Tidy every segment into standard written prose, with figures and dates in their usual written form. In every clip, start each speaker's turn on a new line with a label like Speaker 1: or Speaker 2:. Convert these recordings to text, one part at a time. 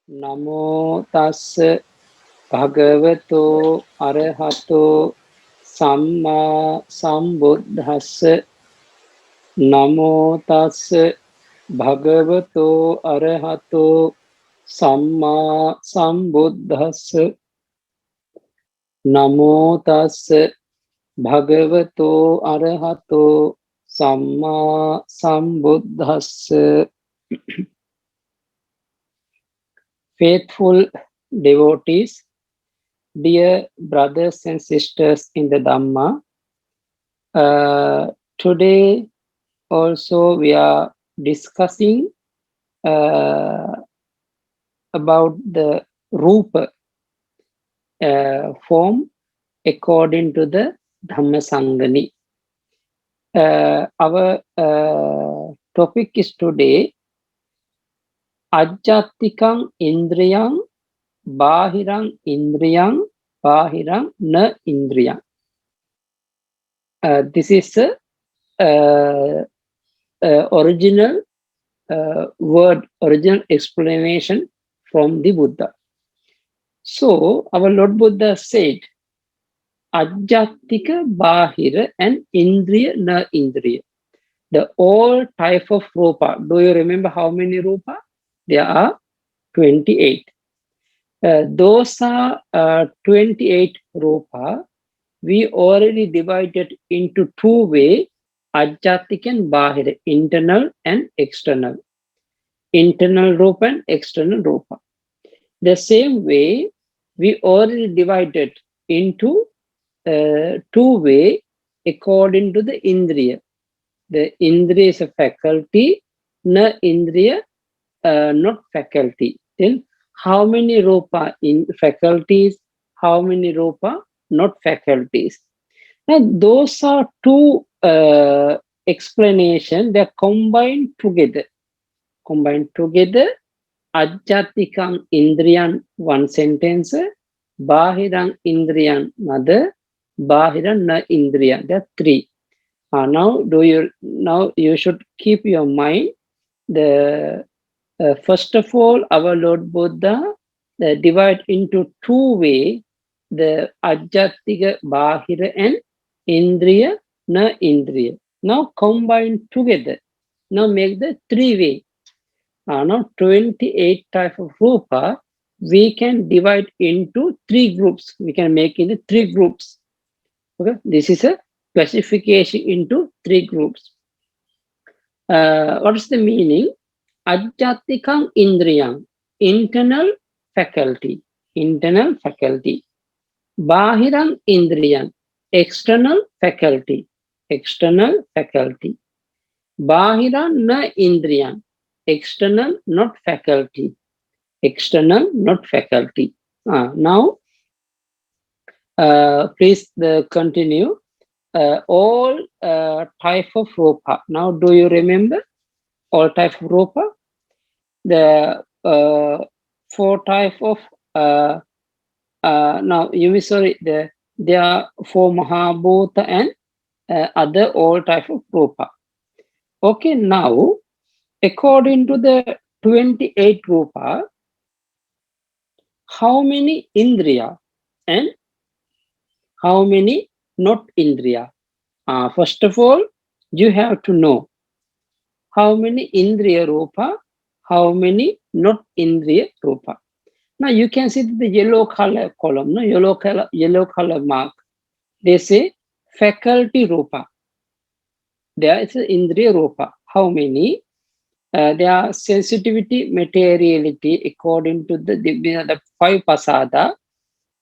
Speaker 1: Namo tassa bhagavato arahato samma sambuddhassa. Namo tassa bhagavato arahato samma sambuddhassa. Namo tassa bhagavato arahato samma sambuddhassa. Faithful devotees, dear brothers and sisters in the Dhamma, today also we are discussing about the Rupa form according to the Dhamma Sangani. Our topic is today Ajjatikang Indriyang Bahirang Indriyang Bahirang Na Indriyang. This is the original word, original explanation from the Buddha. So, our Lord Buddha said, Ajjatika Bahira and Indriya Na Indriya. The all type of rupa. Do you remember how many rupa? There are 28. Those are 28 rupa. We already divided into two ways, Ajjatik and Bahira, internal and external. Internal rupa and external rupa. The same way, we already divided into two ways according to the Indriya. The Indriya is a faculty, Na Indriya, not faculty. Then how many rupa in faculties, how many rupa not faculties? Now those are two explanations, they're combined together. Ajjatikam Indriyan, one sentence, Bahirang Indriyan, another, Bahiran Na Indriyan. There are three. Now you should keep your mind. The first of all, our Lord Buddha divide into two ways, the Ajjatika Bahira and Indriya Na Indriya. Now combine together. Now make the three way. Now 28 type of rupa we can divide into three groups. We can make into three groups. Okay, this is a classification into three groups. What is the meaning? Ajjatikang Indriyang, internal faculty. Bahirang Indriyang, external faculty. Bahirang Na Indriyang, external not faculty. Now, please continue. All type of rupa. Now, do you remember all type of rupa? The four type of now you mean sorry. There are four Mahabhuta and other all type of rupa. Okay, now according to the 28 rupa, how many indriya and how many not indriya? First of all, you have to know how many indriya rupa, how many not indriya rupa. Now you can see the yellow color column, no? yellow color mark. They say faculty rupa. There is an indriya rupa. How many? There are sensitivity, materiality according to the five pasada,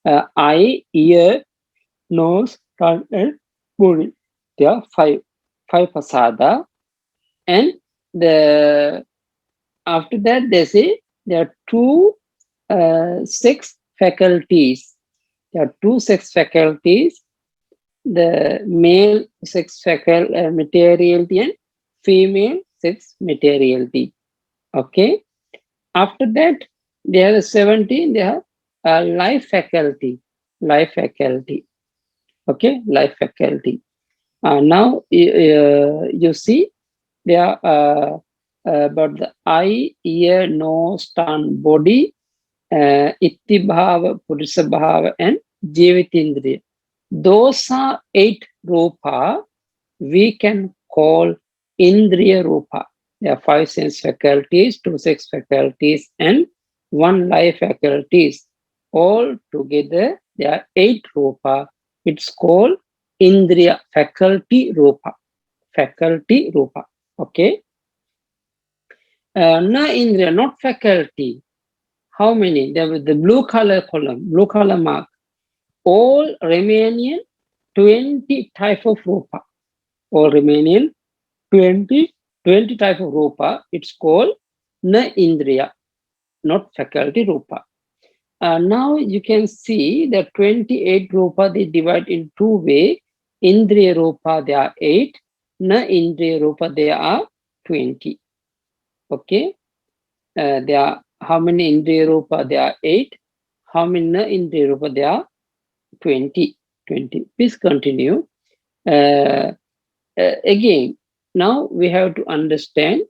Speaker 1: eye, ear, nose, tongue, and body. There are five pasada, and after that they say there are two sex faculties. There are two sex faculties: the male sex materiality and female sex materiality. Okay. After that, there are 17. They have life faculty. Okay, life faculty. Now you see there are about the eye, ear, nose, tongue, body. Itti Bhava, Purisa Bhava, and Jivitindriya. Those are 8 Rupa we can call Indriya Rupa. There are 5 sense faculties, 2 sex faculties, and 1 life faculties. All together, there are 8 Rupa. It's called Indriya faculty Rupa. Faculty Rupa. Okay. Na Indriya, not faculty. How many? There was the blue color column, blue color mark. All remaining 20 type of Rupa. All remaining 20 type of Rupa. It's called Na Indriya, not faculty Rupa. Now you can see that 28 Rupa they divide in 2 ways. Indriya Rupa there are 8. Na Indriya Rupa there are 20. Okay. There are how many Indriya Rupa? There are 8. How many Na Indriya Rupa? There are 20. Please continue. Again, now we have to understand,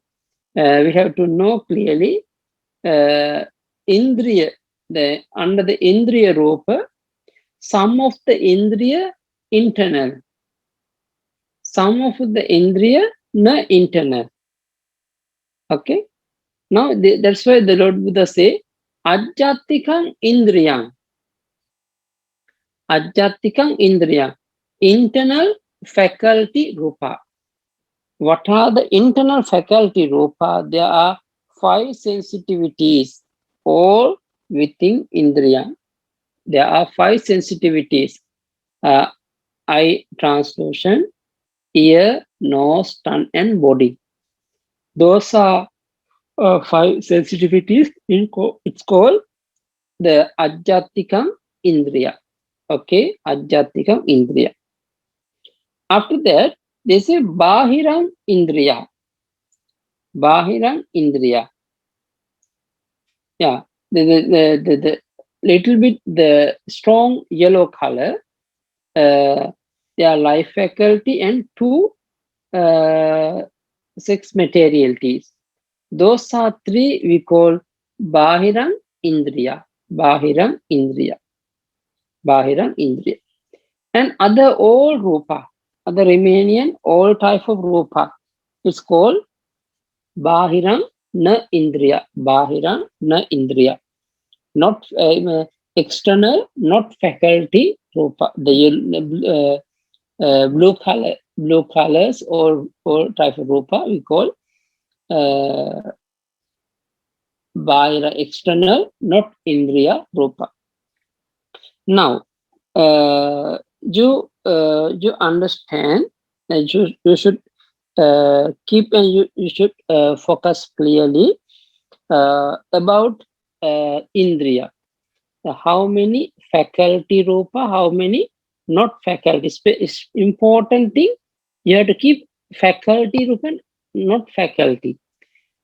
Speaker 1: we have to know clearly Indriya, under the Indriya Rupa, some of the Indriya internal, some of the Indriya na internal. Okay. Now that's why the Lord Buddha say, Ajjatikang Indriyang. Ajjatikang Indriyang. Internal faculty Rupa. What are the internal faculty Rupa? There are 5 sensitivities, all within Indriya. There are 5 sensitivities. Eye translusion, ear, nose, tongue, and body. Those are 5 sensitivities. It's called the Ajjatikam Indriya. Okay, Ajjatikam Indriya. After that, they say Bahiram Indriya. Bahiram Indriya. Yeah, the little bit the strong yellow color. Their life faculty and 2 sex materialities. Those are 3 we call Bahiram Indriya. Bahiram Indriya. Bahiram Indriya. And other all Rupa, other remaining all type of Rupa, it's called Bahiram Na Indriya. Bahiram Na Indriya. Not external, not faculty Rupa. The blue colors or type of Rupa we call Bahira external, not Indriya Rupa. Now, you understand that you should keep and you should focus clearly about Indriya. How many faculty Rupa, how many not faculty. It's important thing, you have to keep faculty Rupa, not faculty.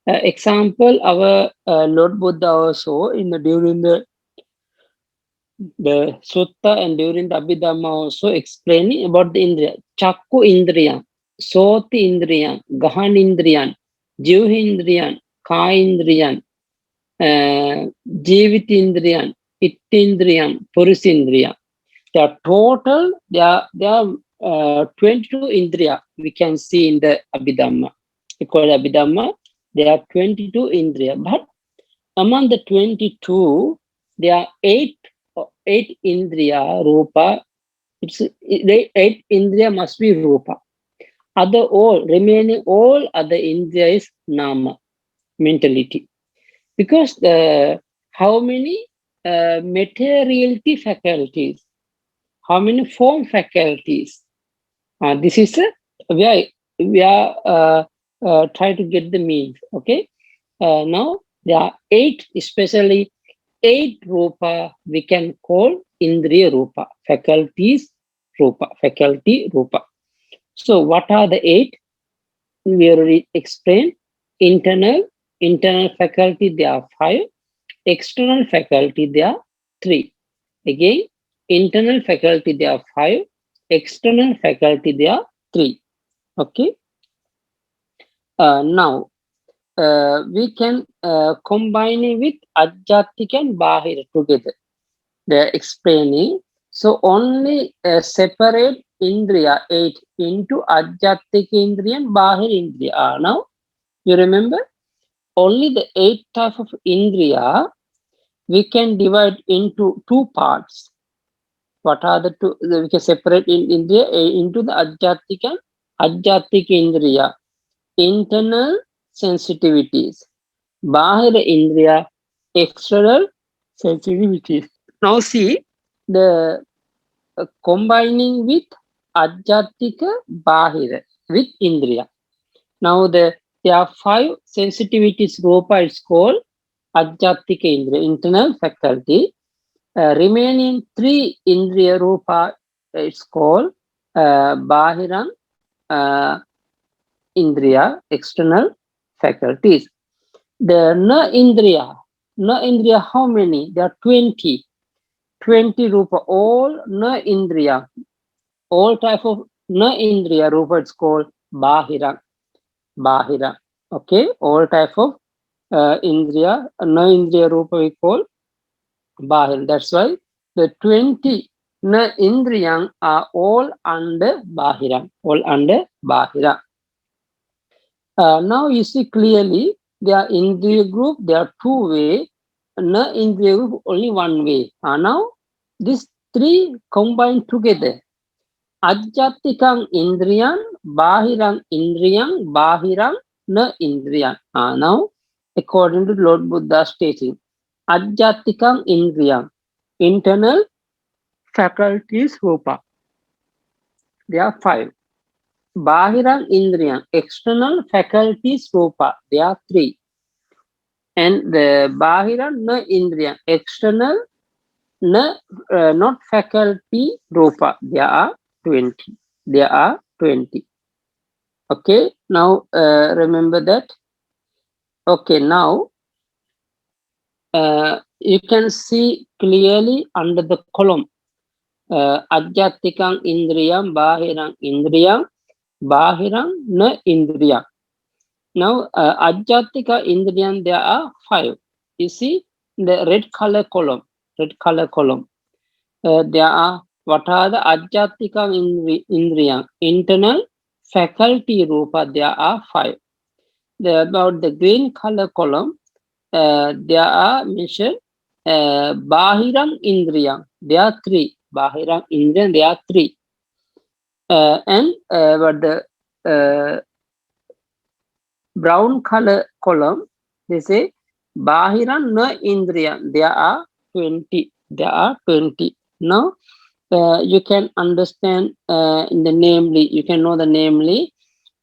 Speaker 1: Example, our Lord Buddha also during the Sutta and during the Abhidhamma also explaining about the Indriya. Chakku Indriya, Soti Indriya, Gahan Indriya, Jiv Indriya, Ka Indriya, Jivit Indriya, Ittindriya, Purus Indriya. They are total, they are 22 Indriya we can see in the Abhidhamma. Because Abhidhamma, there are 22 Indriya. But among the 22, there are 8 Indriya Rupa. It's 8 Indriya must be Rupa. Other all, remaining all other Indriya is Nama, mentality. Because how many materiality faculties, how many form faculties? This is we are trying to get the means. Okay. Now there are 8, especially 8 Rupa we can call Indriya Rupa, faculties Rupa, faculty Rupa. So what are the 8? We already explained. Internal faculty there are 5. External faculty there are 3. Again, internal faculty there are 5. External faculty there are 3. Okay. Now we can combining with Adjatik and Bahir together. They are explaining. So only separate Indriya 8 into Adjatik Indriya and Bahir Indriya. Now you remember only the 8 type of Indriya we can divide into two parts. What are the two? We can separate in India into the Adjatik and Adjatik Indriya. Internal sensitivities. Bahira Indriya, external sensitivities. Now see the combining with Adjatika Bahira with Indriya. Now there are 5 sensitivities Rupa is called Adjatika Indriya, internal faculty. Remaining 3 Indriya Rupa is called Bahiran Indriya, external faculties. The Na Indriya, how many? There are 20. 20 Rupa, all Na Indriya, all type of Na Indriya Rupa is called Bahira. Bahira. Okay, all type of Indriya, Na Indriya Rupa we call Bahira. That's why the 20 Na Indriyam are all under Bahira. All under Bahira. Now you see clearly they are Indriya group, there are 2 way, Na Indriya group only 1 way. Now these 3 combined together. Ajjatikang Indriyan, Bahirang Indriyan, Bahirang Na Indriyan. Now according to Lord Buddha stating, Ajjatikang Indriyan, internal faculties Rupa. There are 5. Bahirang Indriyan, external faculties Rupa, there are 3. And the Bahirang Na Indriyan, external not faculty Rupa, there are 20. There are 20. Okay, now remember that. Okay, now you can see clearly under the column Ajjatikang Indriyam, Bahirang Indriyam, Bahirang Na Indriya. Now, Ajjatika Indriyan, there are 5. You see the red color column. Red color column. There are what are the Ajjatika Indriyan? Internal faculty Rupa. There are 5. About the green color column, there are mentioned Bahirang Indriyan. There are 3. Bahirang Indriyan, there are 3. And but the brown color column, they say Bahiran Na Indriyan, there are 20. There are 20. Now you can understand in the namely, you can know the namely.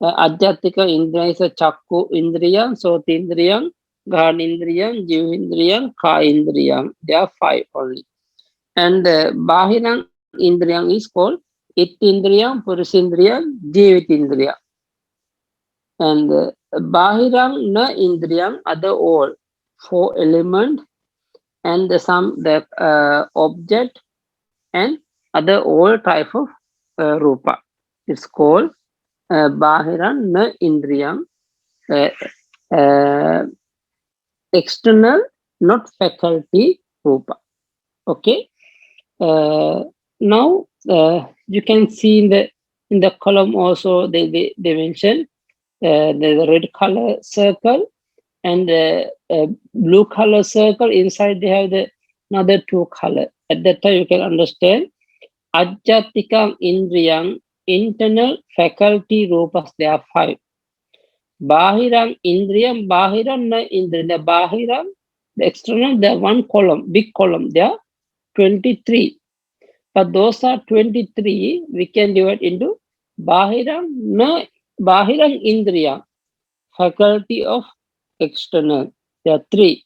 Speaker 1: Ajjatika Indriya is a Chakku Indriyan, Sot Indriyan, Ghan Indriyan, Jiv Indriyan, Ka Indriyan. There are 5 only. And Bahirang Indriyan is called It Indriyan, Purusindriyan, Jivit Indriya. And Bahirang Na Indriyam are the all 4 element and the object and other all type of Rupa. It's called Bahirang Na Indriyam, external, not faculty Rupa. Okay. Now you can see in the column also they mention the red color circle and the blue color circle. Inside they have the another 2 color. At that time you can understand Ajjatikam Indriyam, internal faculty Rupas, there are 5. Bahirang Indriyam, Bahirang Na Indriyam. The Bahirang, the external, there are 1 column, big column, there are 23. But those are 23, we can divide into Bahirang Na Bahirang Indriya, faculty of external, there are 3.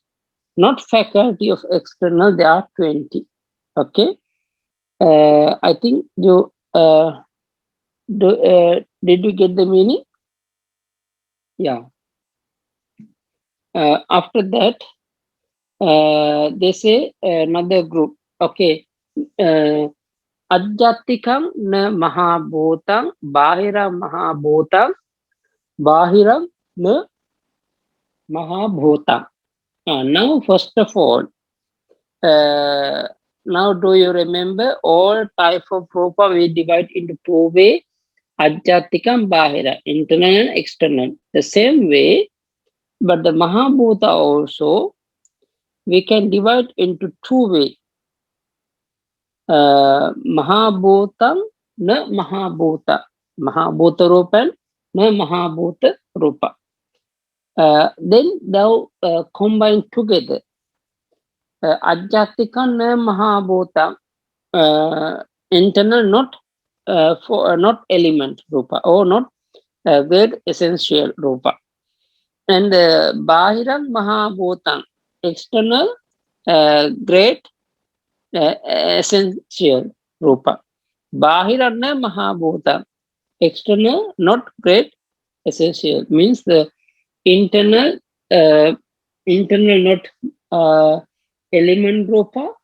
Speaker 1: Not faculty of external, there are 20. Okay. I think you did you get the meaning? Yeah. After that, they say another group. Okay. Ajjatikam na mahabhutang, bahira mahabhutang, bahiram na mahabhutang. Now, first of all, now do you remember all type of rupa we divide into two way, Adjatikam Bahira, internal and external. The same way, but the Mahabhuta also we can divide into two way. Mahabhutam na Mahabhuta. Mahabhuta Rupa and na Mahabhuta Rupa. Then thou combine together. Adjatika na Mahabhuta. Internal, not not element Rupa or not great essential Rupa. And Bahirang Mahabhutam, external great essential Rupa. Bahirana Mahabhutam, external not great essential, means the internal internal not element Rupa,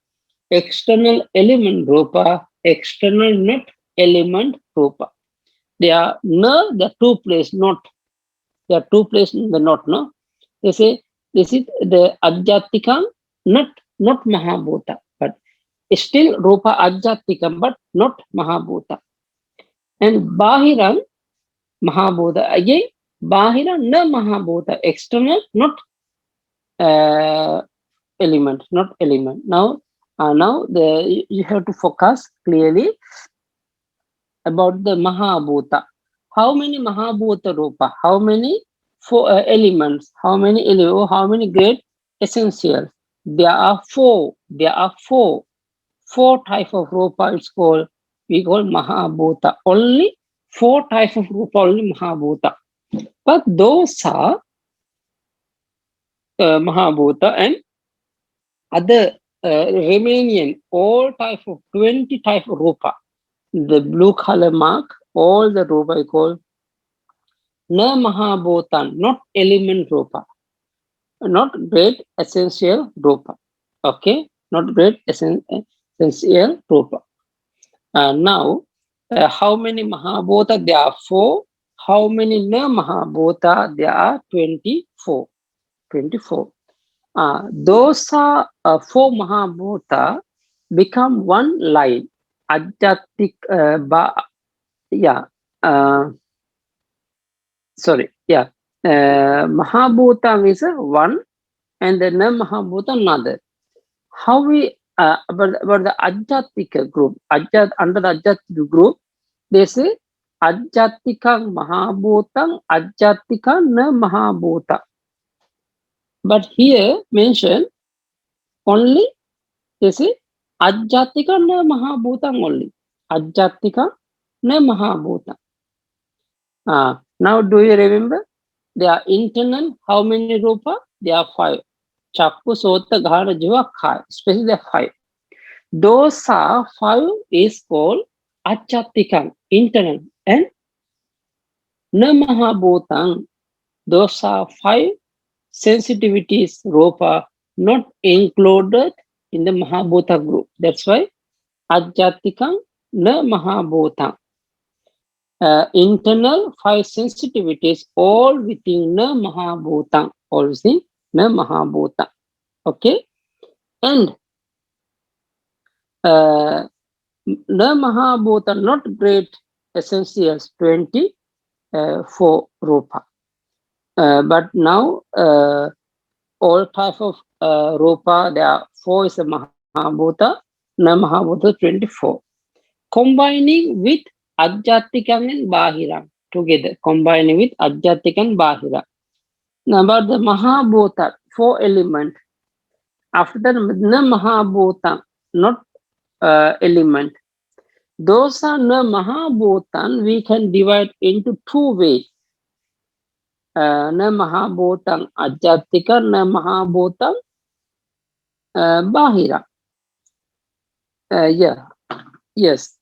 Speaker 1: external element Rupa, external not element Rupa. They are no, the two place not. There are two places in the not, no? They say this is the Adjatikam, not Mahabhuta, but still Rupa Adjatikam, but not Mahabhuta. And Bahiram Mahabhuta, again, Bahiram na Mahabhuta, external, not element, not element. Now you have to focus clearly about the Mahabhuta. How many Mahabhuta Rupa? How many four elements? How many elements? How many great essentials? There are four. There are four. Four type of Rupa. It's called, we call Mahabhuta. Only four type of Rupa, only Mahabhuta. But those are Mahabhuta and other Romanian, all type of 20 type of Rupa. The blue color mark, all the Rupa I call na Mahabhutan, not element Rupa, not great essential Rupa. Okay, not great essential Rupa. Now, how many Mahabhuta? There are four. How many na Mahabhuta? There are 24. 24. Those are four Mahabhuta become one line. Adjatik, sorry, Mahabhuta is one and the na Mahabhuta another. How we about the Adjatika group, under the Adjatika group, they say Adjatika Mahabhutam, Adjatika na Mahabhuta. But here mentioned only they say Adjatika na Mahabhutam only. Adjatika na Mahabhutam. Now do you remember? They are internal, how many Rupa? They are five. Chakku, Sota, Ghana, Jiva, Khai. Especially the five. Those are five is called Achatikam, internal. And Namahabhutang, those are five sensitivities, Rupa, not included in the Mahabhuta group. That's why Achatikam, Namahabhutang. Internal five sensitivities, all within na Mahabhutam, all within na Mahabhutam. Okay, and na Mahabhutam, not great essentials, 24 Rupa. But now all type of Rupa, there are four is a Mahabhuta, na Mahabhuta 24. Combining with Adjatikam and Bahiram together, combining with Adjatikam and Bahira. Now about the Mahabhuta, four element. After that, na Mahabhuta, not element. Those are na Mahabhutan, we can divide into two ways. Na Mahabhutam Adjatika, na Mahabhutam Bahira. Yes.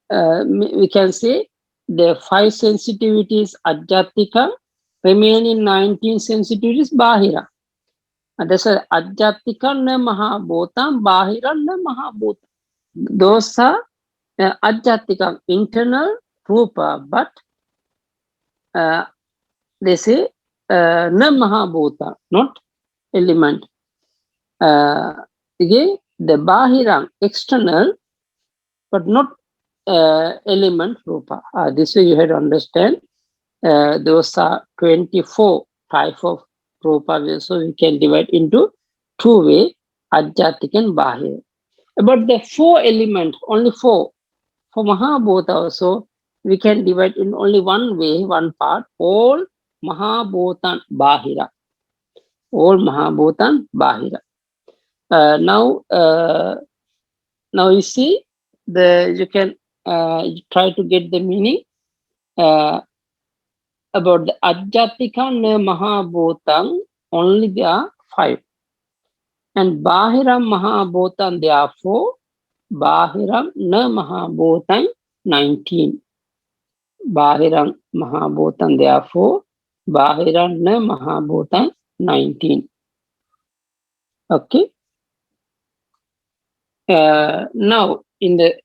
Speaker 1: We can say the five sensitivities Adjatika, remaining 19 sensitivities Bahira. And that's Adjatika na Mahabhutam, Bahira na Mahabhutam. Those are Adjatika, internal Rupa, but they say na Mahabhuta, not element. Again, the Bahirang, external, but not element Rupa. This way you have to understand. Those are 24 type of Rupa. So we can divide into two way, Adjatik and Bahir. About the four elements, only four. For Mahabhota also, we can divide in only one way, one part, all Mahabhotan Bahira. All Mahabhotan Bahira. Now you see you can try to get the meaning about the Adjatika na Mahabhotan. Only there are 5, and Bahiram Mahabhotan there are 4. Bahiram na Mahabhotan 19. Bahiram Mahabhotan there are 4. Bahiram na Mahabhotan 19. Okay. Now in the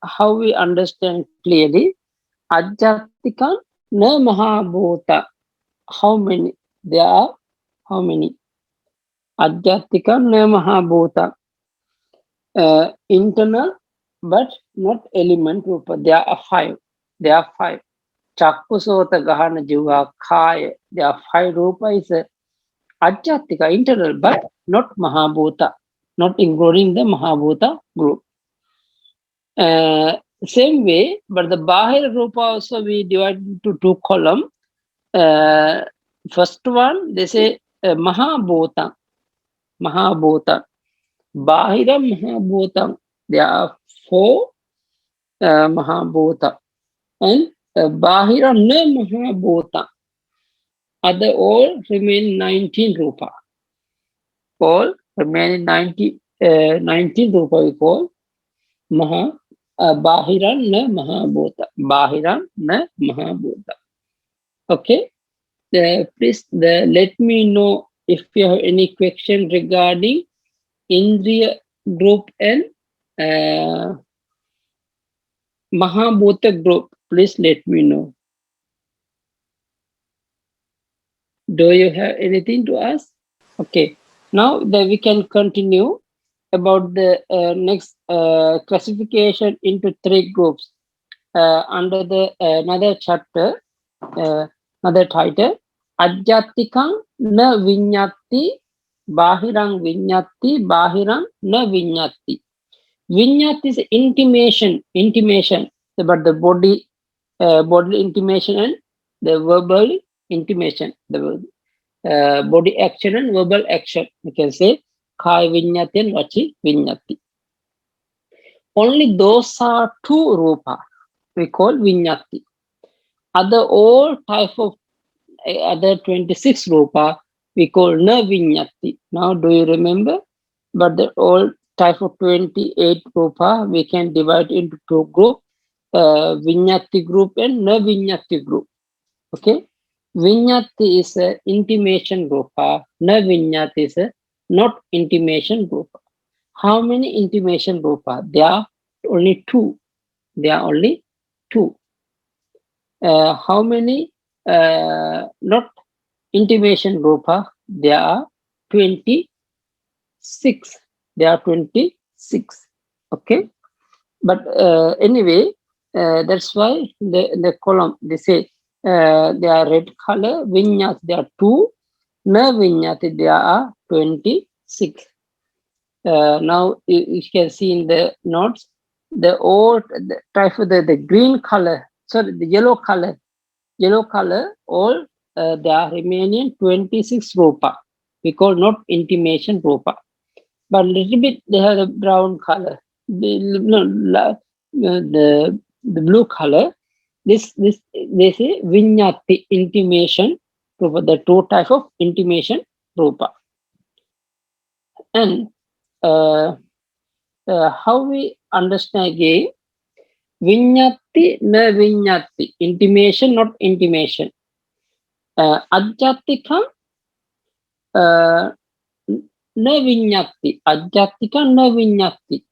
Speaker 1: how we understand clearly, Adjatika na Mahabhota. How many? There are how many? Adjatika na Mahabhota. Internal, but not element Rupa. There are 5. There are 5. Chakkusota Gahana Jiva Kaya. There are 5 Rupa is Adjatika, internal, but not Mahabhota. Not including the Mahabhota group. Same way, but the Bahir Rupa also we divide into 2 columns. First one, they say Mahabhota. Mahabhota. Bahira Mahabhota. There are 4 Mahabhota. And Bahira na Mahabhota. Other all remain 19 Rupa. All remaining 19 Rupa we call Bahiran na Mahabhota. Bahiran na Mahabhota. Okay. Please let me know if you have any question regarding Indriya group and Mahabhota group. Please let me know. Do you have anything to ask? Okay. Now we can continue about the next classification into 3 groups under the another chapter, another title, Adjatikang na Vinyati, Bahirang Vinyati, Bahirang na Vinyati. Vinyati is intimation about the body, bodily intimation and the verbal intimation, the body action and verbal action. You can say Kaya Vinyati and Vachi Vinyati. Only those are 2 Rupa we call Vinyati. Other all type of other 26 Rupa we call Na Vinyati. Now do you remember? But the all type of 28 Rupa we can divide into 2 groups, Vinyati group and Na Vinyati group. Okay. Vinyati is a intimation Rupa. Na Vinyati is a not intimation Rupa. How many intimation Rupa? There are only 2. There are only 2. How many not intimation Rupa? There are 26. There are 26. Okay. But anyway, that's why the column they say they are red color. Vinyati there are 2. Na Vinyati there are 26. Now you can see in the notes the old type of the green color, sorry, the yellow color, all they are remaining 26 Rupa. We call not intimation Rupa. But a little bit they have the brown color, the blue color. This they say Vinyati, intimation Rupa, the 2 type of intimation Rupa. And how we understand again, Vinyati na Vinyati, intimation not intimation. Adjatika na Vinyati, Adjatika na Vinyati.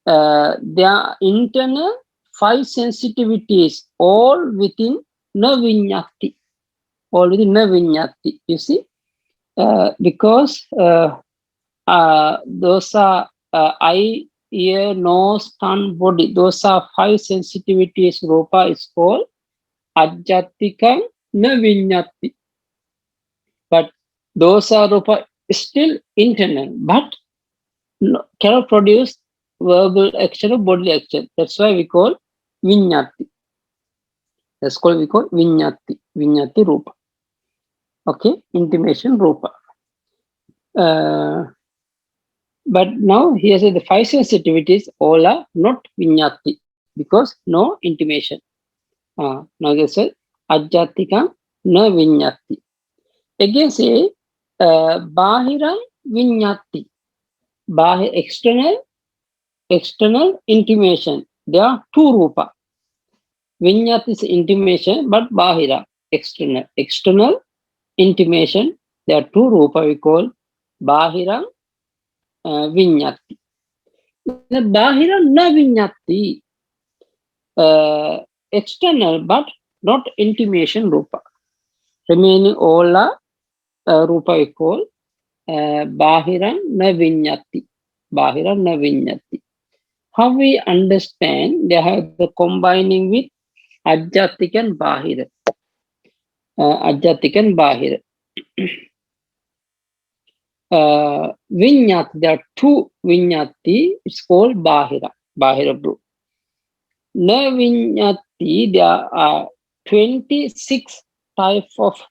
Speaker 1: Their internal 5 sensitivities all within na Vinyati. All within na Vinyati. You see, Because those are eye, ear, nose, tongue, body. Those are five sensitivities. Rupa is called Ajjatikam na Vinyati. But those are Rupa still internal, but cannot produce verbal action or bodily action. That's why we call Vinyati. That's called we call Vinyati. Vinyati Rupa. Okay, intimation Rupa. But now here say the five sensitivities all are not Vinyati because no intimation. Now they say Ajjatika na Vinyati. Again say Bahiram Vinyati. Bahir external intimation. There are two Rupa. Vinyati is intimation, but Bahira external. External intimation. There are two Rupa we call Bahira Vinyati. The Bahira na Vinyati. External but not intimation Rupa. Remaining all are Rupa we call Bahiran na Vinyati. Bahiran na Vinyati. How we understand they have the combining with Ajjatik and Bahira. Ajjatik and Bahira. Vinyati, there are two Vinyati, it's called Bahira. Bahira group. Na Vinyati, there are 26 types of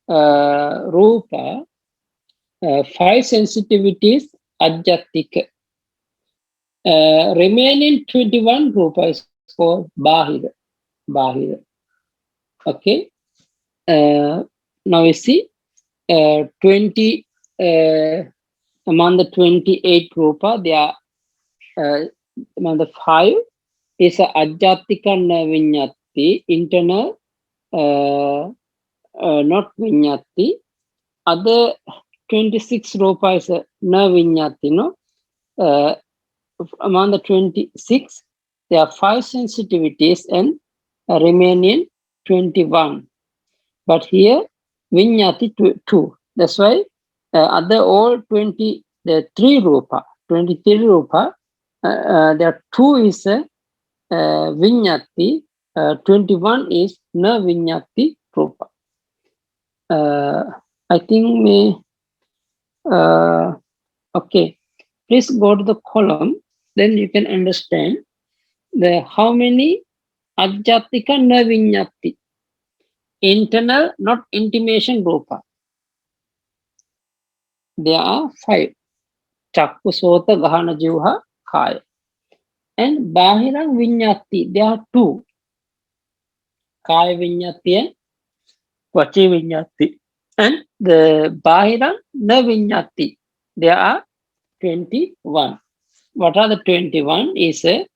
Speaker 1: Rupa, 5 sensitivities Ajjatika. Remaining 21 Rupa is called Bahira. Bahira. Okay. Now we see 20 among the 28 Rupa, they are among the 5 is Ajjatika na Vinyati, internal, not Vinyati. Other 26 Rupa is na Vinyati, no? Among the 26, there are 5 sensitivities and remaining 21. But here, Vinyati 2. That's why other all 23 Rupa, 23 Rupa, there are 2 is Vinyati, 21 is na Vinyati Rupa. I think okay. Please go to the column, then you can understand the how many Ajjatika na Vinyati. Internal, not intimation Rupa. There are 5. Chakku, Sota, Gahana, Jivha, Kaya. And Bahirang Vinyati, there are 2. Kaya Vinyati and Vachi Vinyati. And the Bahirang na Vinyati, there are 21. What are the 21? Is the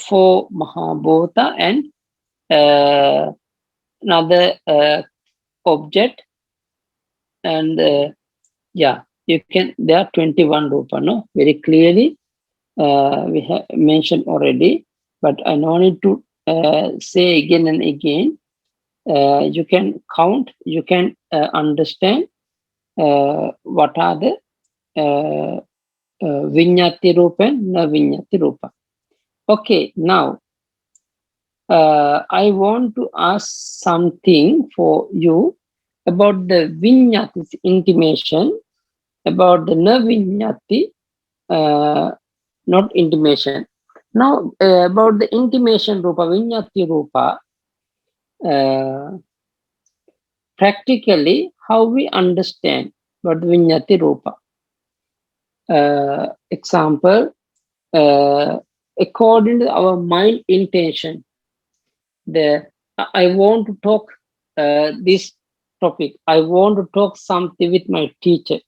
Speaker 1: 4 Mahabhuta and another object. And yeah, you can, there are 21 Rupa, no? Very clearly, we have mentioned already, but I no need to say again and again. You can count, you can understand what are the Vinyati Rupa and na Vinyati Rupa. Okay, now I want to ask something for you about the Vinyati intimation, about the na Vinyati, not intimation. Now, about the intimation Rupa, Vinyati Rupa, practically how we understand about Vinyati Rupa. Example, according to our mind intention, I want to talk this topic. I want to talk something with my teacher.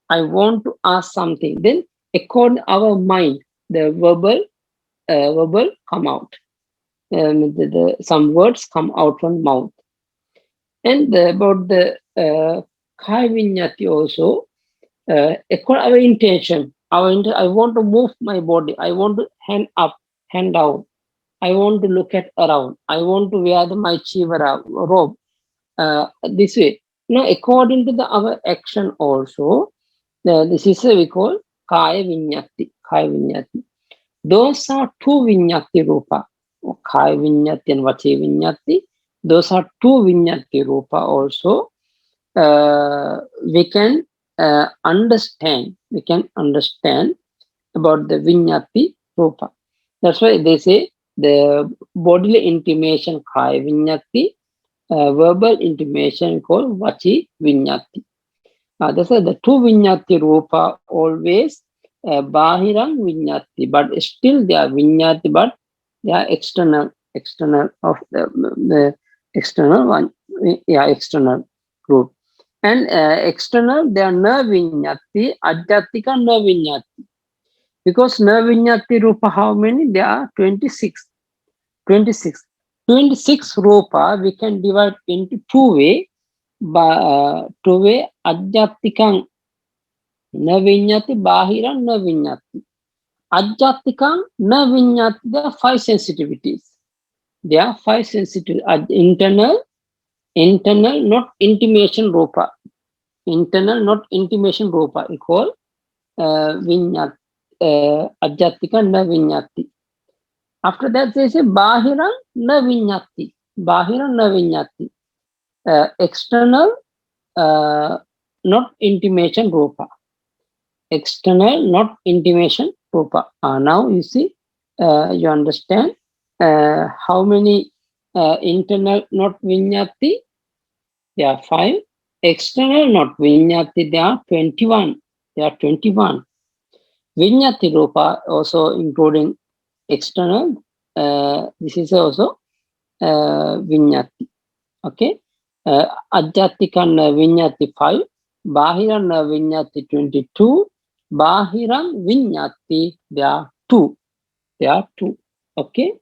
Speaker 1: I want to ask something. Then, according to our mind, the verbal come out. Some words come out from mouth. And about the Kaya Vinyati also, according our intention, I want to move my body. I want to hand up, hand down. I want to look at around. I want to wear my chivara robe. This way. Now, according to our action also, this is we call Kaya Vinyati. Kaya Vinyati. Those are two Vinyati Rupa. Kaya Vinyati and Vachi Vinyati. Those are two Vinyati Rupa also. We can understand. We can understand about the Vinyati Rupa. That's why they say the bodily intimation Kaya Vinyati, verbal intimation called Vachi Vinyati. That's why the two Vinyati Rupa always Bahirang Vinyati, but still they are Vinyati, but they are external of the external one, yeah, external group. And external, they are Na Vinyati, Adjatika Na Vinyati. Because Na Vinyati Rupa, how many? There are 26. 26. 26 Rupa, we can divide into two way Adjatikang Na Vinyati, Bahiran Na Vinyati. Adjatikang Na Vinyati, there are five sensitivities. There are five sensitive internal, not intimation Rupa. Internal, not intimation Rupa. We call Vinyati. Adjatika Na Vinyati. After that, they say Bahiran Na Vinyati. Bahiran Na Vinyati. External, not intimation Rupa. External, not intimation Rupa. Now you see, you understand how many internal, not Vinyati. There are 5. External, not Vinyati. There are 21. There are 21. Vinyati Rupa also including external. This is also Vinyati. Okay. Adjatika Vinyati 5. Bahiran Vinyati 22. Bahiran Vinyati, there are 2. There are 2. Okay.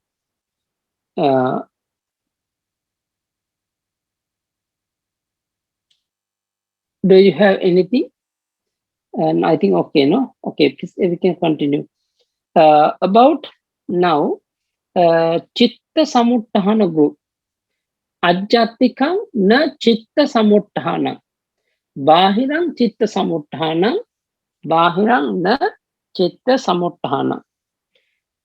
Speaker 1: Do you have anything? And I think okay, no? Okay, please we can continue. About now, Chitta Samuttahana group. Ajjatikam na Chitta Samuttahana. Bahirang Chitta Samuttahana. Bahirang na Chitta Samuttahana.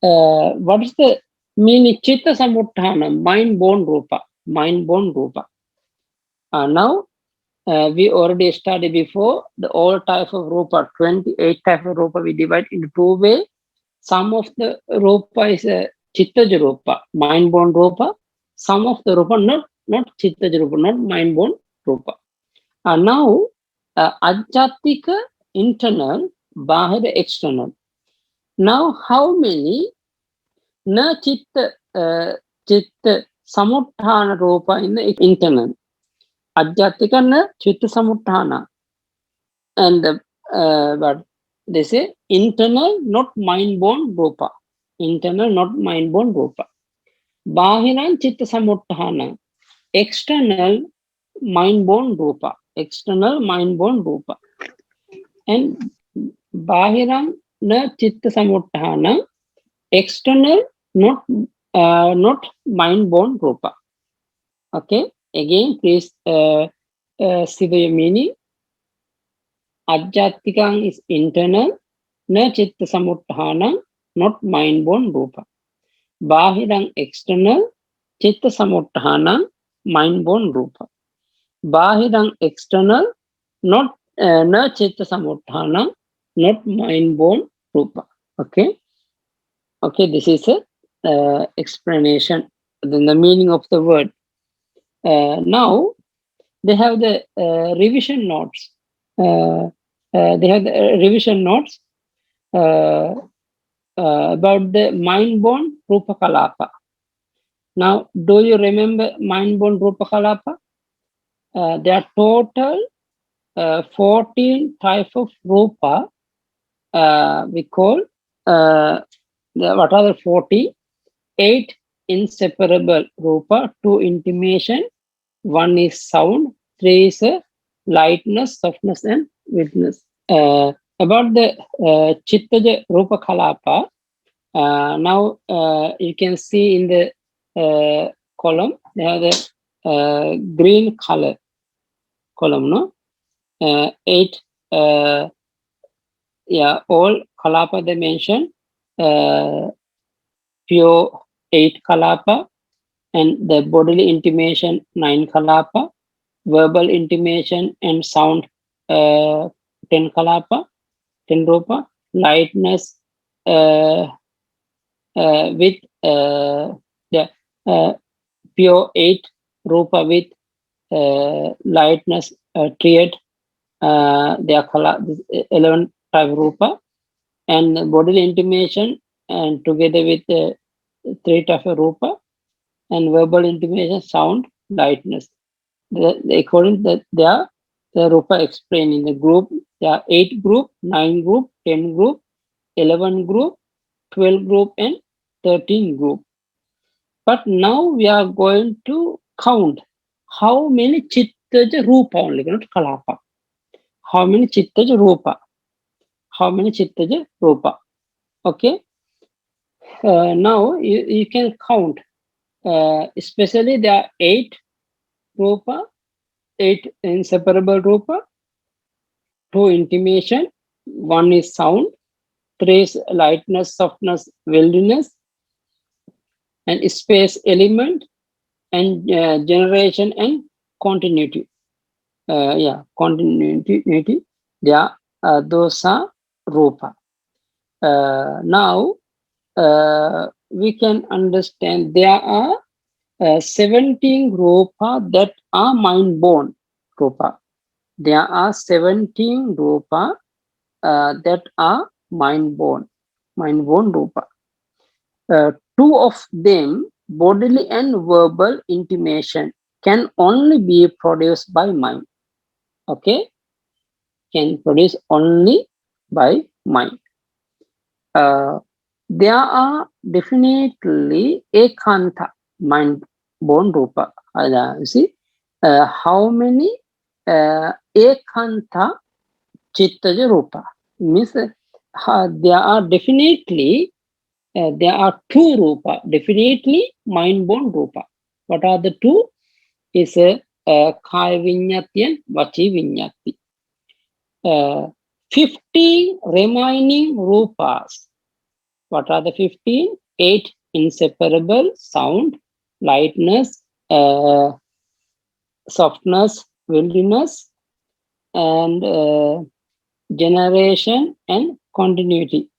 Speaker 1: What is the meaning? Chitta Samuttahana, mind-born Rupa. Mind-born Rupa. Now, we already studied before the all type of Rupa, 28 type of Rupa we divide into two ways. Some of the Rupa is a Chittaja Rupa, mind-born Rupa. Some of the Rupa not Chittaja Rupa, not mind-born Rupa. Now, Ajjatika internal, Bahira external. Now, how many Na Chitta Samuttana Rupa in the internal? Ajjatika na Chitta Samuttana. And but they say internal, not mind-born Rupa. Internal, not mind-born Rupa. Bahiran Chitta Samuttana. External, mind-born Rupa. External, mind-born Rupa. And Bahiran na Chitta Samuttana. External, not mind-born Rupa. Okay. Again, please see the meaning. Ajjatikang is internal, na Chitta Samuttana, not mind-born Rupa. Bahirang external, Chitta Samuttana, mind-born Rupa. Bahirang external, not na Chitta Samuttana, not mind-born Rupa. Okay. Okay, this is a explanation, then the meaning of the word. Now, they have the revision notes. They have the revision notes about the mind-born Rupa Kalapa. Now, do you remember mind-born Rupa Kalapa? There are total 14 types of Rupa. We call what are the 40? 8 inseparable Rupa, 2 intimation, 1 is sound, 3 is lightness, softness, and witness. About the Chittaja Rupa Kalapa, now you can see in the column, they have the green color. column, no? 8, yeah, all kalapa they mention, pure 8 kalapa, and the bodily intimation 9 kalapa, verbal intimation and sound 10 kalapa, 10 rupa, lightness uh, with the pure 8 rupa with lightness triad, they are 11 type rupa, and bodily intimation and together with 3 type of rupa, and verbal intimation sound lightness. According to they are the rupa explained in the group. There are 8 group, 9 group, 10 group, 11 group, 12 group, and 13 group. But now we are going to count how many chittaja rupa only, not kalapa. How many chittaja rupa? How many chittaja rupa? Okay. Now you can count. Especially there are 8 rupa, 8 inseparable rupa, 2 intimation, 1 is sound, 3 is lightness, softness, wildness, and space element, and generation and continuity. Continuity. Yeah, those are rupa. Now we can understand there are 17 rupa that are mind born rupa. There are 17 rupa that are mind born rupa. 2 of them, bodily and verbal intimation, can only be produced by mind. Okay, can produce only by mind. There are definitely ekanta, mind born rupa. You see, how many ekanta chittaja rupa means there are definitely there are 2 rupa, definitely mind born rupa. What are the 2? Is kaya vinyati and vachi vinyati. 15 remaining rupas. What are the 15? 8 inseparable, sound, lightness, softness, wildness, and generation and continuity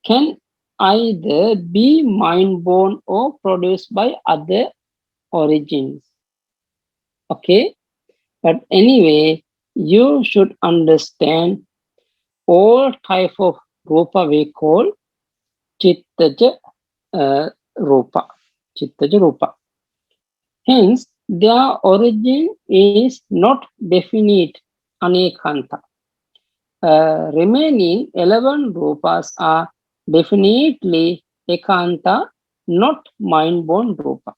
Speaker 1: can either be mind born or produced by other origins. Okay, but anyway, you should understand all type of rupa we call chittaja rupa. Chittaja rupa. Hence, their origin is not definite anekanta. Remaining 11 rupas are definitely ekanta, not mind-born rupa.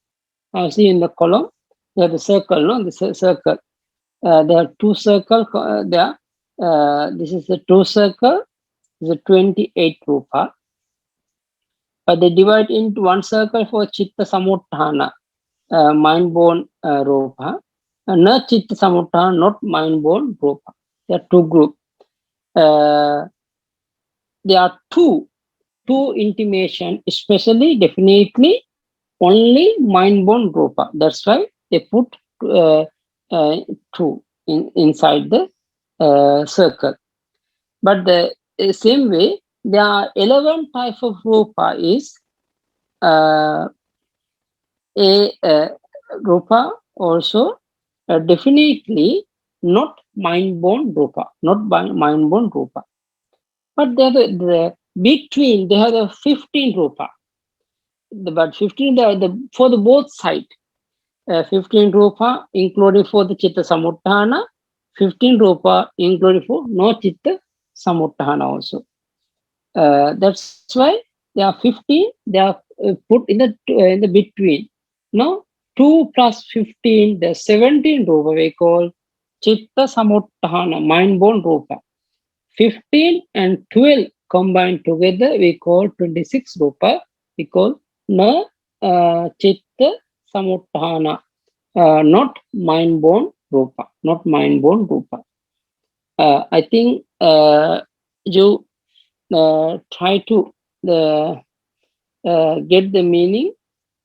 Speaker 1: Now see in the column, there the circle, no? This circle. There are 2 circles there. This is the 2 circle, this is 28 rupa. But they divide into 1 circle for chitta samuttana, mind-born rupa. Na chitta samuttana, not mind-born rupa. There are 2 groups. There are two intimation, especially definitely only mind-born rupa. That's why they put 2 inside the circle. But the same way, there are 11 types of rupa is a rupa also definitely not mind-born rupa, not mind-born rupa. But the between they have the 15 rupa. But 15 for the both side. 15 rupa including for the chitta samuttana, 15 rupa including for no chitta samuttana also. That's why there are 15. They are put in the between. Now 2 plus 15, the 17 rupa we call chitta samuttana, mind-born rupa. 15 and 12 combined together we call 26 rupa. We call na chitta samuttana, not mind-born rupa, not mind-born rupa. I think you try to get the meaning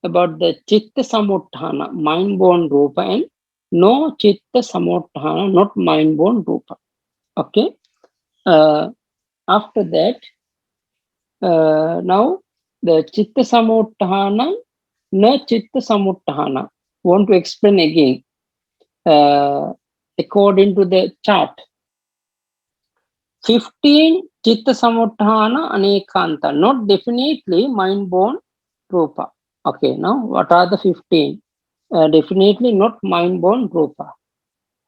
Speaker 1: about the chitta samuttana, mind-born rupa, and no chitta samuttana, not mind-born rupa. Okay. After that, now the chitta samuttana, na chitta samuttana. Want to explain again. According to the chart, 15 chitta samuttana anekanta, not definitely mind-born rupa. Okay, now what are the 15? Definitely not mind-born rupa.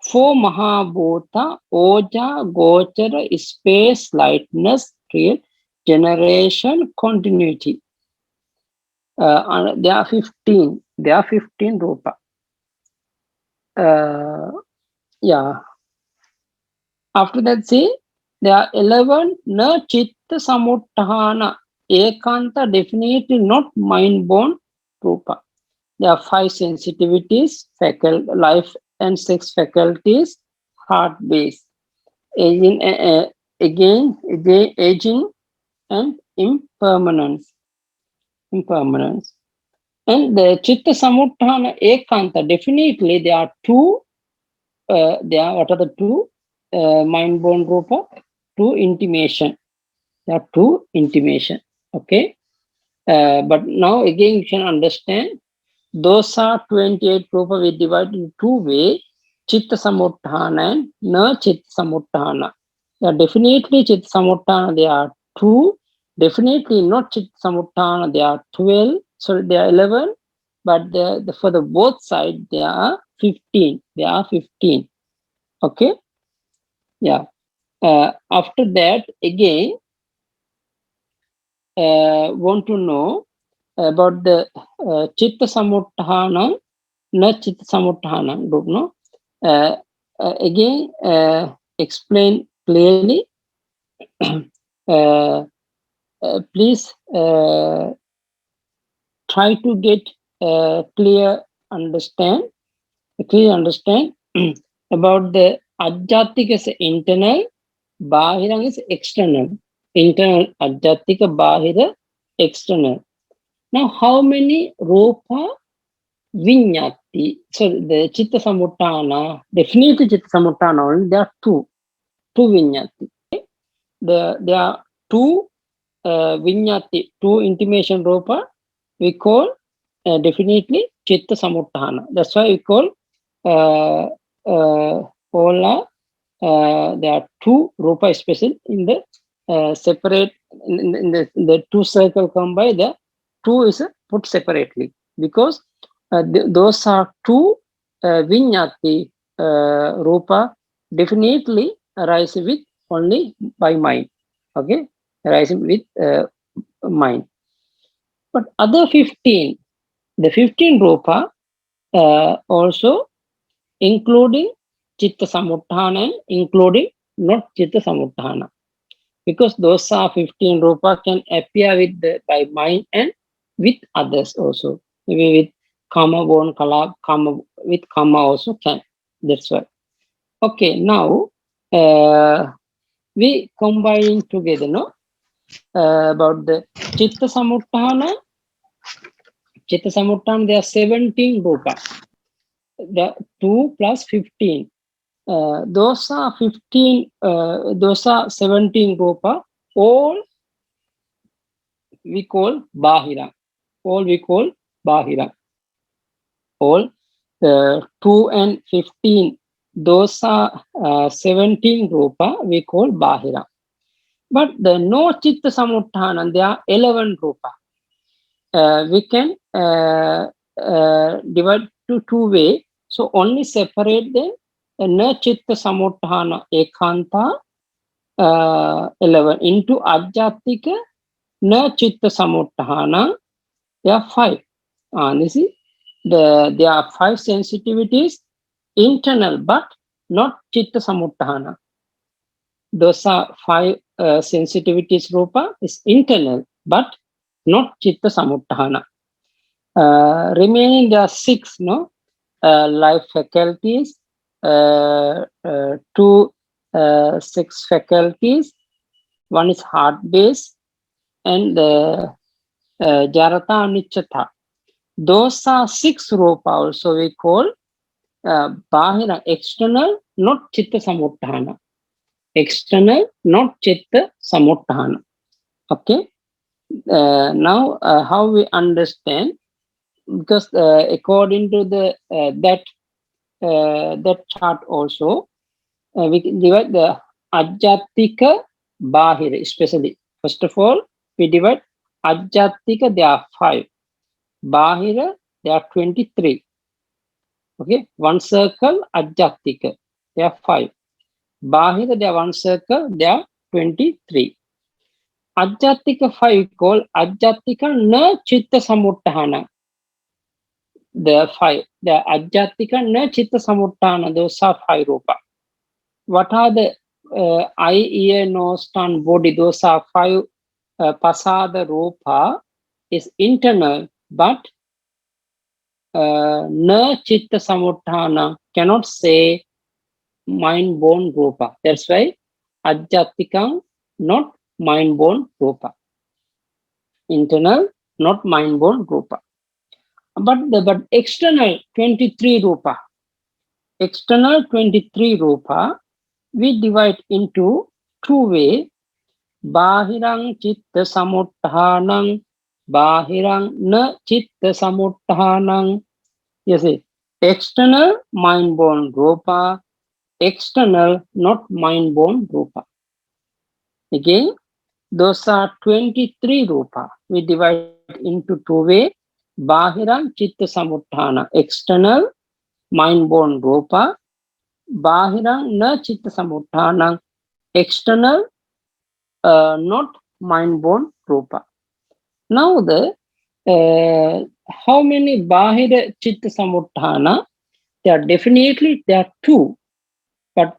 Speaker 1: 4 Mahabhuta, Oja, Gochara, space, lightness, real, generation, continuity. There are 15. There are 15 rupa. Yeah. After that, see, there are 11 na chitta samuttana. Ekanta, definitely not mind-born rupa. There are 5 sensitivities, life and sex faculties, heart base, aging, again, aging and impermanence. And the chitta samuttana ekanta, definitely there are two. What are the two? Mind-born rupa, two intimation. There are two intimation. Okay. But now again you can understand. Those are 28 rupa we divide in two ways, chitta samuttana and na chitta samuttana. They are definitely chitta samuttana, they are two. Definitely not chitta samuttana, they are 12. Sorry, they are 11. But for the both sides, they are 15. They are 15. Okay. Yeah. After that, again, want to know about the chitta samuttana, na chitta samuttana group. No, again, explain clearly. uh, Please try to get understand, clear understand about the adjatika is internal, bahirang is external. Internal adjatika, bahira external. Now, how many rupa vinyati? So the chitta samuttana, definitely chitta samuttana only, there are two vinyati. There are two vinyati, two intimation rupa, we call definitely chitta samuttana. That's why we call Ola. There are two rupa special in the separate in the two circle come by, the two is put separately because those are two vinyati rupa definitely arise with only by mind. Okay, arising with mind. But other 15, the 15 rupa also including chitta samuttana and including not chitta samuttana, because those are 15 rupa can appear with by mind and with others also. Maybe with karma born kala, karma with karma also can. That's why. Okay, now we combine together, no? About the chitta samuttana. Chitta samuttana, there are 17 rupa. The 2 plus 15. Those are 15, those are 17 rupa. All we call bahira. All we call bahira. All 2 and 15, those are 17 rupa, we call bahira. But the no chitta samuttana, there are 11 rupa. We can divide to two ways. So only separate them. Na chitta samuttana ekanta 11 into adjatika na chitta samuttana. There are 5. This is there are 5 sensitivities internal but not chitta samuttana. Those are 5 sensitivities rupa is internal but not chitta samuttana. Remaining there are 6, no, life faculties, two six faculties. One is heart base and Jarata Nichata. Those are six rupa also we call Bahira, external, not Chitta Samuttahana. External, not Chitta Samuttahana. Okay. Now how we understand, because according to the that chart also, we can divide the Ajjatika Bahira, especially. First of all, we divide Ajjatika, there are 5. Bahira, there are 23. Okay, one circle, Ajjatika, there are 5. Bahira, there are one circle, there are 23. Ajjatika 5 called Ajjatika na Chitta Samuttahana. The 5. The Ajjatika na Chitta Samuttahana, those are 5 rupa. What are the eye, ear, nose, tongue, body? Those are 5 pasada rupa is internal, but na chitta samuttana cannot say mind born rupa. That's why ajjatikam not mind born rupa. Internal, not mind born rupa. But external 23 rupa. External 23 rupa we divide into 2 ways. Bahirang chitta samuttanang, bahirang na chitta samuttanang. You see, external mind born rupa, external not mind born rupa. Again, those are 23 rupa. We divide into 2 ways. Bahirang chitta samuttana, external mind born rupa, bahirang na chitta samuttanang, external not mind born rupa. Now how many bahira chitta samuttana? There are definitely there are 2, but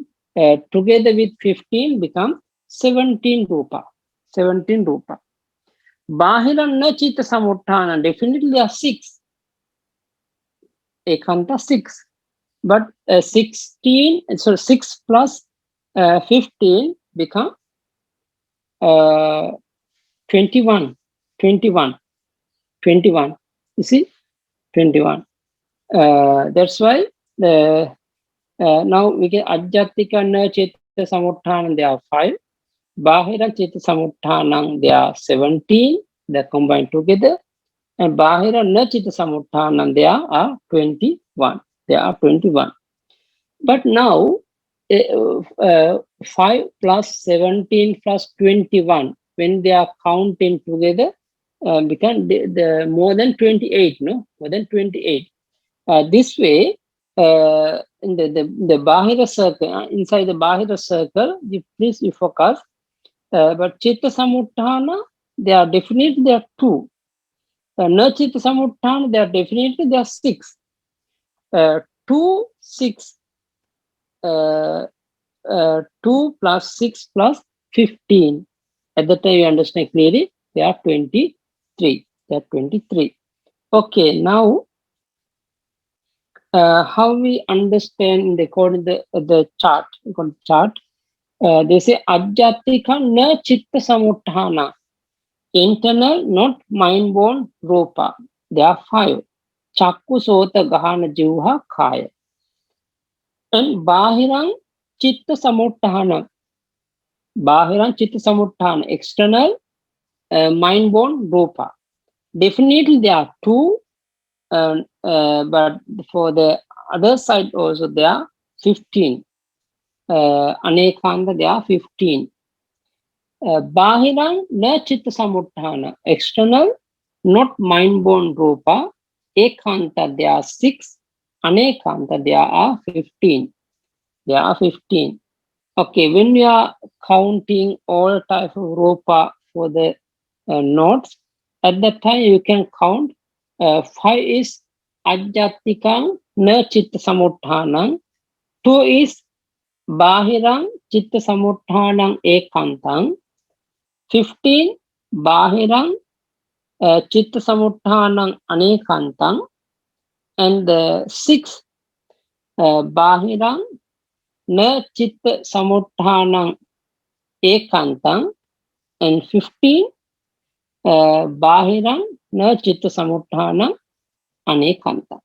Speaker 1: together with 15 become 17 rupa. 17 rupa. Bahira na chitta samuttana, definitely there are 6. Ekanta 6. But 16, so 6 plus 15 become 21. 21. 21. You see? 21. That's why now we get Ajjatika na chitta samutthanam, there are 5. Bahira chitta samutthanam, there are 17. They're combined together. And Bahira na chitta samutthanam, there are 21. There are 21. But now 5 plus 17 plus 21, when they are counting together, become the more than 28, no? More than 28. This way, in the Bahira circle, inside the Bahira circle, please you focus. But Chitta Samuttana, they are definitely there are 2. Na Chitta Samuttana, they are definitely there are 6. 2, 6. 2 plus 6 plus 15. At that time, you understand clearly, they are 23. They are 23. Okay, now how we understand according to the chart? They say Ajjatika na chitta samuttana. Internal, not mind born rupa. There are 5. Chakku sota gahana jivha khaya. And bahirang chitta samuttana. Bahirang chitta samuttana, external mind born rupa. Definitely there are 2, but for the other side also there are 15. Anekanta, there are 15. Bahirang na chitta samuttana, external not mind born rupa. Ekanta, there are 6. Anekanta, there are 15. There are 15. Okay, when we are counting all type of rupa for the notes, at that time you can count 5 is Ajjatikang na chitta samuttanang, 2 is Bahirang chitta samuttanang ekantang, 15 Bahirang chitta samuttanang anekantang, and 6 Bahirang na chitta samuttanam ekantang, and 15 Bahirang na chitta samuttanam anekantang.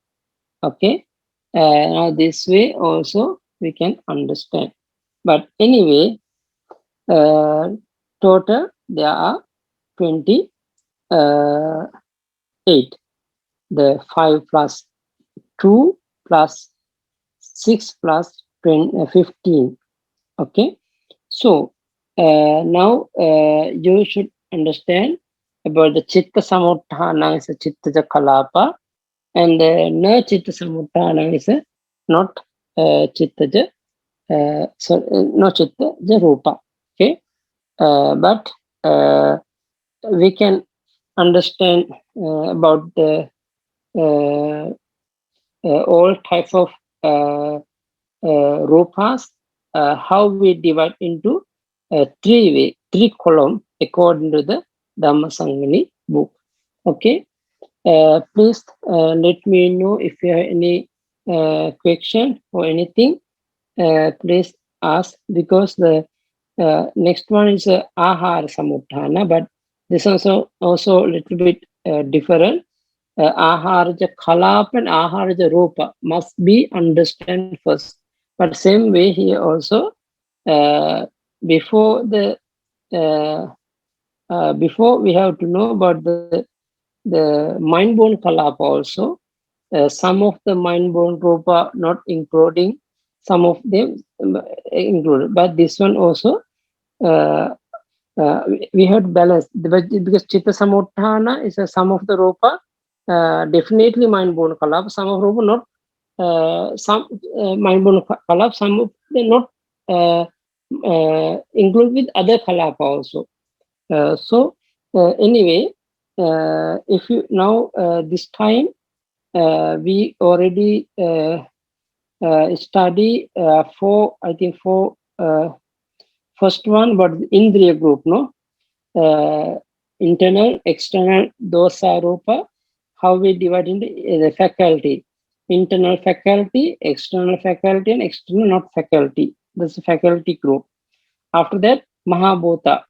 Speaker 1: Okay, now this way also we can understand. But anyway, total there are 28. The 5 plus 2 plus 6 plus 15. Okay, so now you should understand about the chitta samuttana is a chitta kalapa, and na chitta samuttana is a not chitta no chitta rupa. Okay, but we can understand about the uh, all types of rupas, how we divide into three column according to the Dhammasangani book. Okay, please let me know if you have any question or anything. Please ask, because the next one is Ahara Samuttana, but this also a little bit different. Aharaja Kalapa and Aharaja Rupa must be understand first. But same way here also, before the before we have to know about the mind bone Kalapa also. Some of the mind bone Rupa not including, some of them included, but this one also we have to balance, because Chitta Samuttana is a sum of the Rupa, definitely mind bone Kalapa, some of Rupa not, some mind bone Kalapa, some of them not include with other Kalapa also. So anyway, if you now this time we already study I think four. First one, but Indriya group, no? Internal, external, dosa, rupa, how we divide into the faculty. Internal faculty, external faculty, and external not faculty. This is faculty group. After that, Mahabhuta.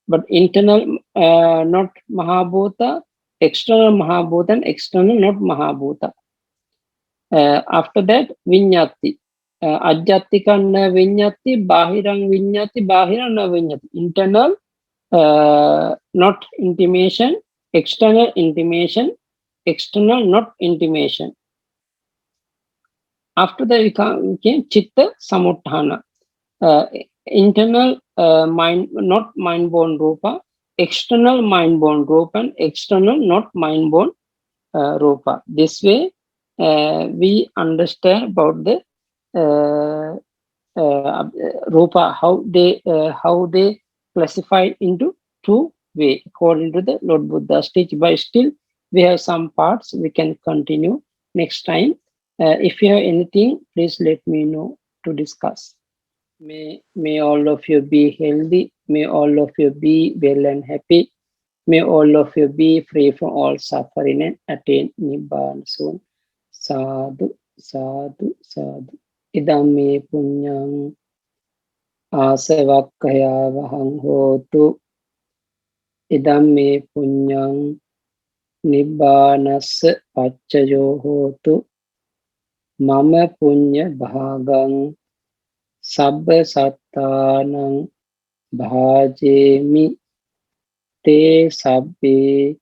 Speaker 1: But internal not Mahabhuta, external Mahabhuta, and external not Mahabhuta. After that, Vinyati. Ajjatika na vinyati, bahirang vinyati, bahirang na vinyati. Internal, not intimation, external intimation, external not intimation. After that, we came Chitta Samuttana. Internal mind, not mind born Rupa, external mind born Rupa, and external not mind born Rupa. This way, we understand about the Rupa, how they classify into two way according to the Lord Buddha's teaching. But still, we have some parts we can continue next time. If you have anything, please let me know to discuss. May all of you be healthy. May all of you be well and happy. May all of you be free from all suffering and attain Nibbana soon. Sadhu, sadhu, sadhu. Idam me punyam asavakkhaya vahang hotu. Idam me punyam Nibbanas paccayo hotu. Mama punya bhagang sabba sattanang bhajemi te sabbe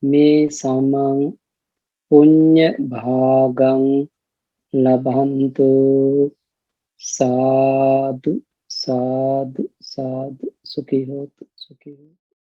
Speaker 1: me samang punya bhagang labhantu. Sadhu, sadhu, sadhu. Sukhi hotu, sukhi hotu.